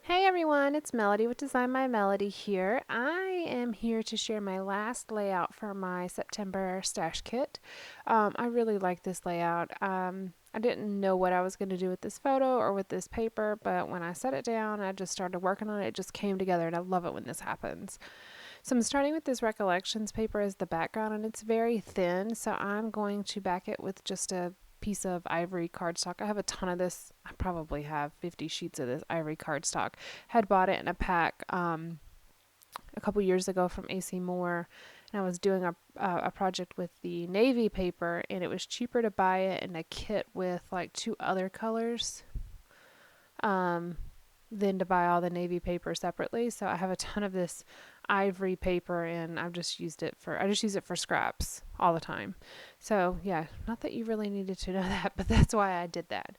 Hey everyone, it's Melody with Design My Melody here. I am here to share my last layout for my September stash kit. I really like this layout. I didn't know what I was going to do with this photo or with this paper, but when I set it down, I just started working on it. It just came together, and I love it when this happens. So I'm starting with this recollections paper as the background, and it's very thin, so I'm going to back it with just a piece of ivory cardstock. I have a ton of this. I probably have 50 sheets of this ivory cardstock. Had bought it in a pack a couple years ago from AC Moore, and I was doing a project with the navy paper, and it was cheaper to buy it in a kit with like two other colors. Um, than to buy all the navy paper separately. So I have a ton of this ivory paper, and I just use it for scraps all the time. So yeah, not that you really needed to know that, but that's why I did that.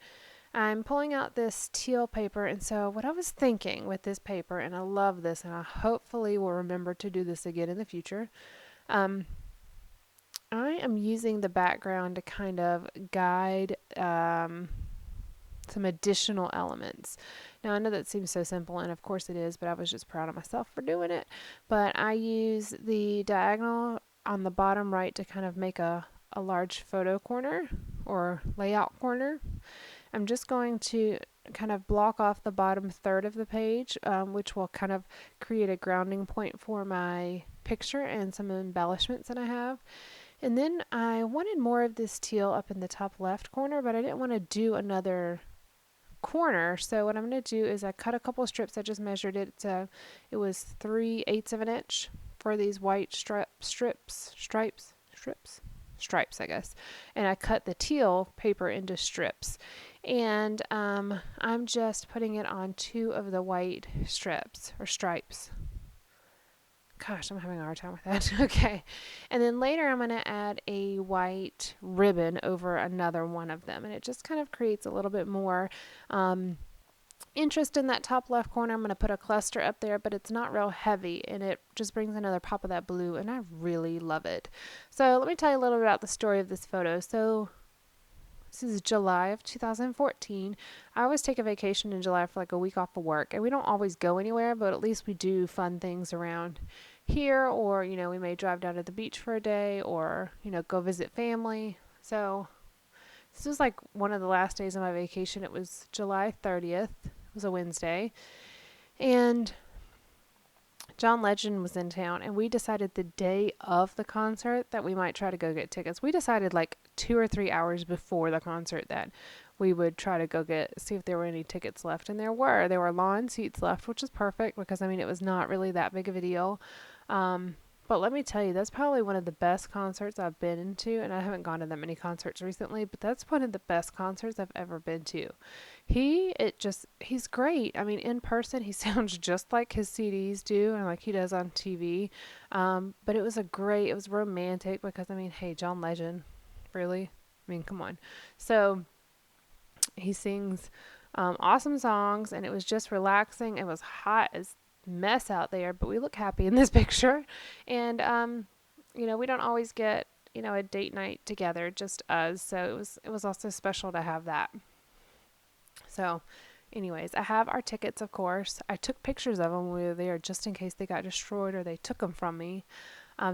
I'm pulling out this teal paper, and so what I was thinking with this paper, and I love this, and I hopefully will remember to do this again in the future. Um, I am using the background to kind of guide some additional elements. Now, I know that seems so simple, and of course it is, but I was just proud of myself for doing it. But I use the diagonal on the bottom right to kind of make a large photo corner or layout corner. I'm just going to kind of block off the bottom third of the page, which will kind of create a grounding point for my picture and some embellishments that I have. And then I wanted more of this teal up in the top left corner, but I didn't want to do another corner. So what I'm going to do is I cut a couple of strips. I just measured it. It was 3/8 of an inch for these white stripes, I guess. And I cut the teal paper into strips. And I'm just putting it on two of the white strips or stripes. Gosh, I'm having a hard time with that. Okay. And then later I'm going to add a white ribbon over another one of them. And it just kind of creates a little bit more interest in that top left corner. I'm going to put a cluster up there, but it's not real heavy, and it just brings another pop of that blue, and I really love it. So let me tell you a little bit about the story of this photo. So this is July of 2014. I always take a vacation in July for like a week off of work, and we don't always go anywhere, but at least we do fun things around here, or we may drive down to the beach for a day, or go visit family. So this was like one of the last days of my vacation. It was July 30th. It was a Wednesday, and John Legend was in town, and we decided the day of the concert that we might try to go get tickets. We decided like 2 or 3 hours before the concert that we would try to see if there were any tickets left, and there were lawn seats left, which is perfect because it was not really that big of a deal. But let me tell you, that's probably one of the best concerts I've been into, and I haven't gone to that many concerts recently, but that's one of the best concerts I've ever been to. He's great. In person, he sounds just like his CDs do and like he does on TV. But it was romantic because, hey, John Legend, really? Come on. So he sings awesome songs, and it was just relaxing. It was hot as mess out there, but we look happy in this picture. And we don't always get a date night together, just us. So it was also special to have that. So anyways, I have our tickets, of course. I took pictures of them when we were there just in case they got destroyed or they took them from me.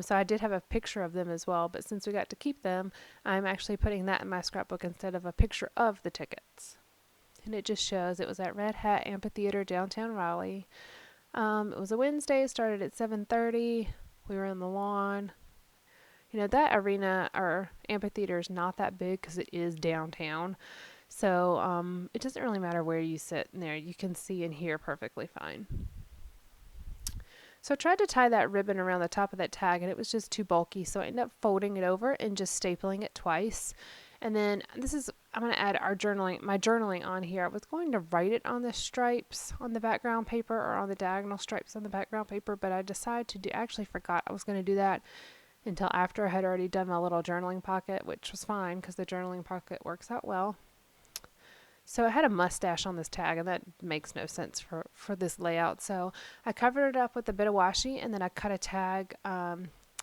So I did have a picture of them as well, but since we got to keep them, I'm actually putting that in my scrapbook instead of a picture of the tickets. And it just shows it was at Red Hat Amphitheater, downtown Raleigh. It was a Wednesday, started at 7:30. We were on the lawn. That arena or amphitheater is not that big because it is downtown. So it doesn't really matter where you sit in there. You can see and hear perfectly fine. So I tried to tie that ribbon around the top of that tag, and it was just too bulky. So I ended up folding it over and just stapling it twice. And then I'm going to add my journaling on here. I was going to write it on the stripes on the background paper or on the diagonal stripes on the background paper, but I decided actually forgot I was going to do that until after I had already done my little journaling pocket, which was fine because the journaling pocket works out well. So I had a mustache on this tag, and that makes no sense for this layout. So I covered it up with a bit of washi, and then I cut a tag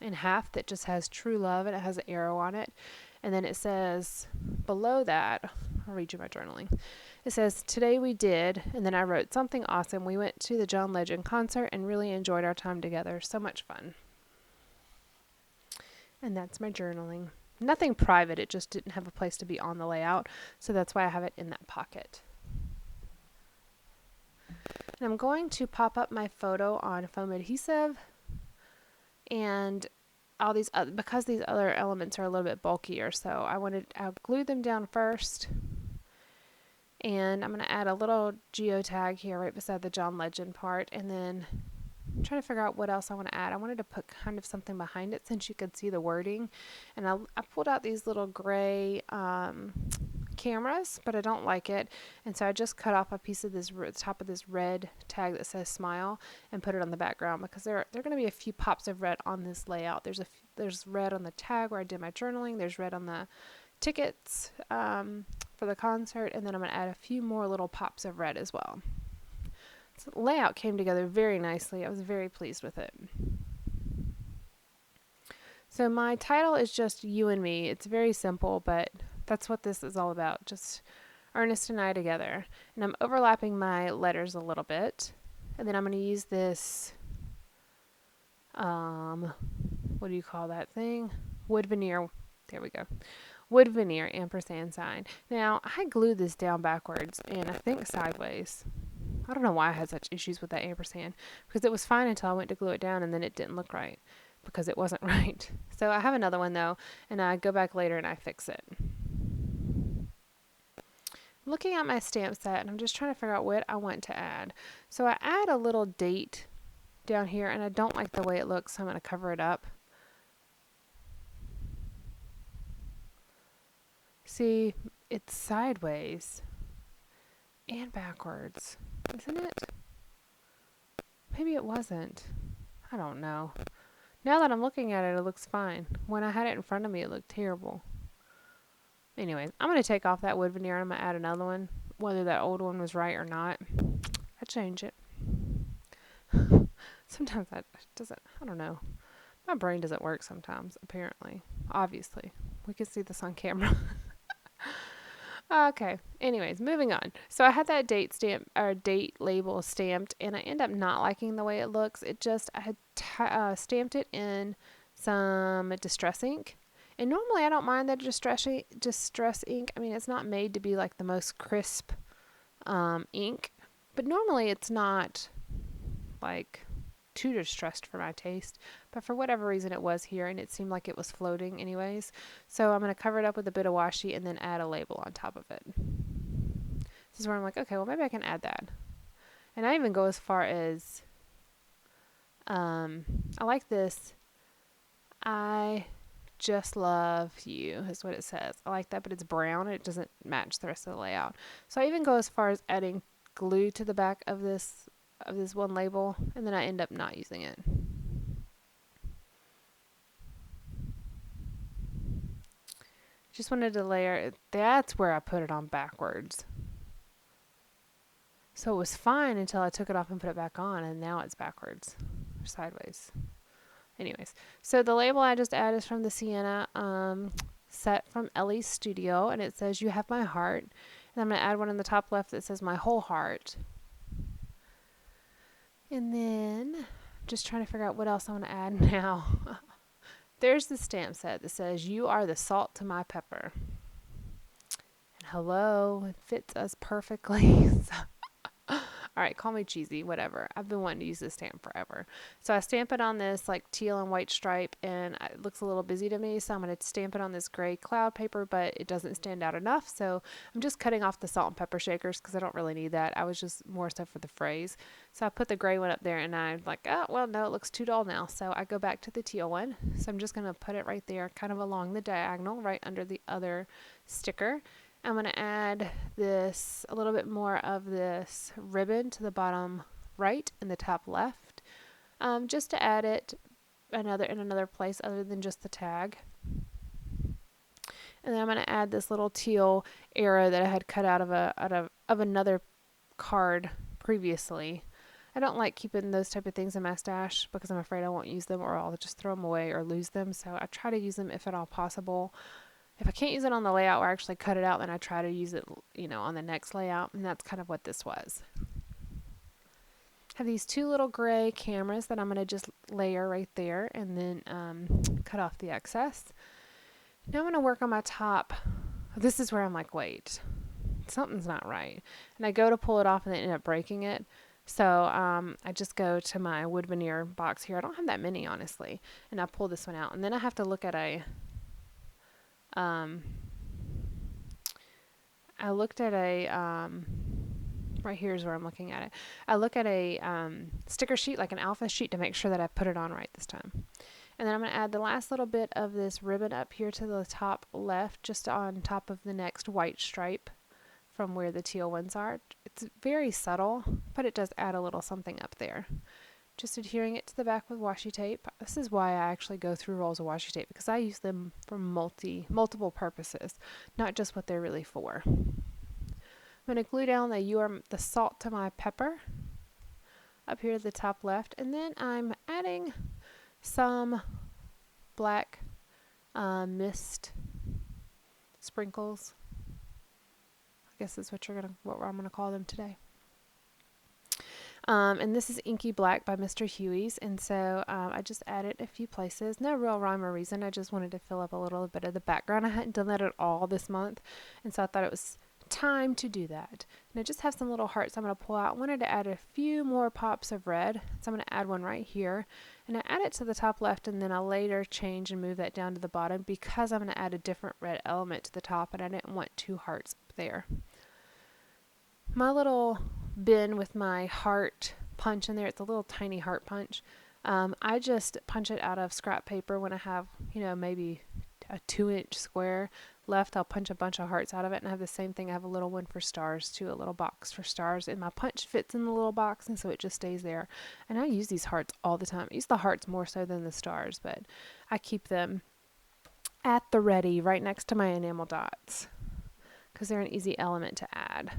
in half that just has True Love, and it has an arrow on it. And then it says below that, I'll read you my journaling. It says, today we did, and then I wrote something awesome. We went to the John Legend concert and really enjoyed our time together. So much fun. And that's my journaling. Nothing private, it just didn't have a place to be on the layout, so that's why I have it in that pocket. And I'm going to pop up my photo on foam adhesive, and all these because these other elements are a little bit bulkier, so I'll glue them down first, and I'm going to add a little geotag here right beside the John Legend part, and then I'm trying to figure out what else I want to add. I wanted to put kind of something behind it since you could see the wording, and I pulled out these little gray cameras, but I don't like it, and so I just cut off a piece of this top of this red tag that says smile and put it on the background, because there are going to be a few pops of red on this layout. There's red on the tag where I did my journaling, there's red on the tickets for the concert, and then I'm going to add a few more little pops of red as well. So the layout came together very nicely. I was very pleased with it. So my title is just You and Me. It's very simple, but that's what this is all about. Just Ernest and I together. And I'm overlapping my letters a little bit. And then I'm going to use this, what do you call that thing? Wood veneer. There we go. Wood veneer ampersand sign. Now, I glued this down backwards and I think sideways. I don't know why I had such issues with that ampersand, because it was fine until I went to glue it down and then it didn't look right because it wasn't right. So I have another one though, and I go back later and I fix it. I'm looking at my stamp set and I'm just trying to figure out what I want to add. So I add a little date down here and I don't like the way it looks, so I'm going to cover it up. See, it's sideways and backwards, isn't it? Maybe it wasn't. I don't know. Now that I'm looking at it, it looks fine. When I had it in front of me, it looked terrible. Anyways, I'm going to take off that wood veneer and I'm going to add another one. Whether that old one was right or not, I change it. Sometimes that doesn't, I don't know. My brain doesn't work sometimes, apparently. Obviously. We can see this on camera. Okay. Anyways, moving on. So I had that date label stamped, and I end up not liking the way it looks. I had stamped it in some distress ink, and normally I don't mind that distress ink. I mean, it's not made to be like the most crisp ink, but normally it's not like too distressed for my taste, but for whatever reason it was here, and it seemed like it was floating anyways. So I'm going to cover it up with a bit of washi and then add a label on top of it. This is where I'm like, okay, well maybe I can add that. And I even go as far as I like this. I just love you is what it says. I like that, but it's brown. It doesn't match the rest of the layout. So I even go as far as adding glue to the back of this one label, and then I end up not using it. Just wanted to layer it. That's where I put it on backwards. So it was fine until I took it off and put it back on, and now it's backwards or sideways. Anyways, so the label I just added is from the Sienna set from Ellie's Studio, and it says, "You have my heart." And I'm going to add one in the top left that says, "My whole heart." And then just trying to figure out what else I want to add now. There's the stamp set that says, "You are the salt to my pepper." And hello, it fits us perfectly. All right, call me cheesy, whatever. I've been wanting to use this stamp forever. So I stamp it on this like teal and white stripe, and it looks a little busy to me, so I'm going to stamp it on this gray cloud paper, but it doesn't stand out enough, so I'm just cutting off the salt and pepper shakers because I don't really need that. I was just more stuff for the phrase. So I put the gray one up there, and I'm like, oh, well, no, it looks too dull now. So I go back to the teal one. So I'm just going to put it right there, kind of along the diagonal, right under the other sticker. I'm going to add a little bit more of this ribbon to the bottom right and the top left, just to add it in another place other than just the tag. And then I'm going to add this little teal arrow that I had cut out of another card previously. I don't like keeping those type of things in my stash because I'm afraid I won't use them, or I'll just throw them away or lose them. So I try to use them if at all possible. If I can't use it on the layout or actually cut it out, then I try to use it, on the next layout, and that's kind of what this was. Have these two little gray cameras that I'm going to just layer right there and then cut off the excess. Now I'm going to work on my top. This is where I'm like, wait, something's not right. And I go to pull it off and then end up breaking it. So I just go to my wood veneer box here. I don't have that many, honestly. And I pull this one out. And then I have to look at right here is where I'm looking at it. I look at a sticker sheet, like an alpha sheet, to make sure that I put it on right this time. And then I'm going to add the last little bit of this ribbon up here to the top left, just on top of the next white stripe from where the teal ones are. It's very subtle, but it does add a little something up there. Just adhering it to the back with washi tape. This is why I actually go through rolls of washi tape, because I use them for multiple purposes, not just what they're really for. I'm going to glue down the salt to my pepper up here at the top left, and then I'm adding some black mist sprinkles. I guess that's what I'm gonna call them today. And this is Inky Black by Mr. Huey's, and so I just added a few places. No real rhyme or reason. I just wanted to fill up a little bit of the background. I hadn't done that at all this month, and so I thought it was time to do that. And I just have some little hearts I'm going to pull out. I wanted to add a few more pops of red, so I'm going to add one right here, and I add it to the top left, and then I later change and move that down to the bottom because I'm going to add a different red element to the top, and I didn't want two hearts up there. My little bin with my heart punch in there, it's a little tiny heart punch. I just punch it out of scrap paper when I have, maybe a 2-inch square left. I'll punch a bunch of hearts out of it, and I have the same thing. I have a little one for stars too, a little box for stars, and my punch fits in the little box, and so it just stays there. And I use these hearts all the time. I use the hearts more so than the stars, but I keep them at the ready right next to my enamel dots because they're an easy element to add.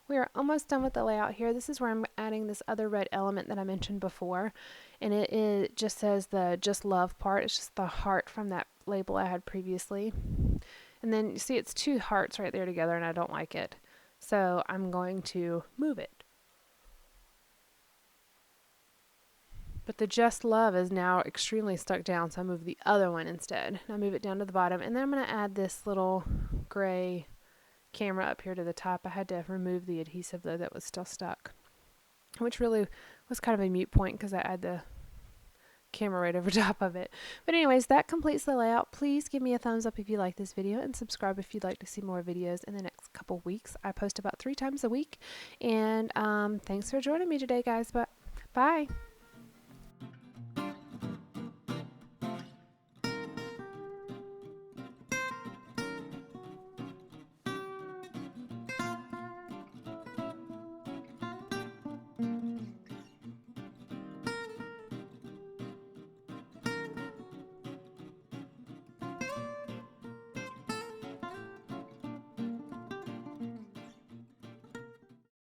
We are almost done with the layout here. This is where I'm adding this other red element that I mentioned before, and it just says the Just Love part. It's just the heart from that label I had previously. And then you see it's two hearts right there together, and I don't like it. So I'm going to move it. But the Just Love is now extremely stuck down, so I move the other one instead. I move it down to the bottom, and then I'm going to add this little gray camera up here to the top. I had to remove the adhesive though that was still stuck, which really was kind of a moot point because I had the camera right over top of it. But anyways, that completes the layout. Please give me a thumbs up if you like this video, and subscribe if you'd like to see more videos in the next couple weeks. I post about 3 times a week, and thanks for joining me today, guys. But bye.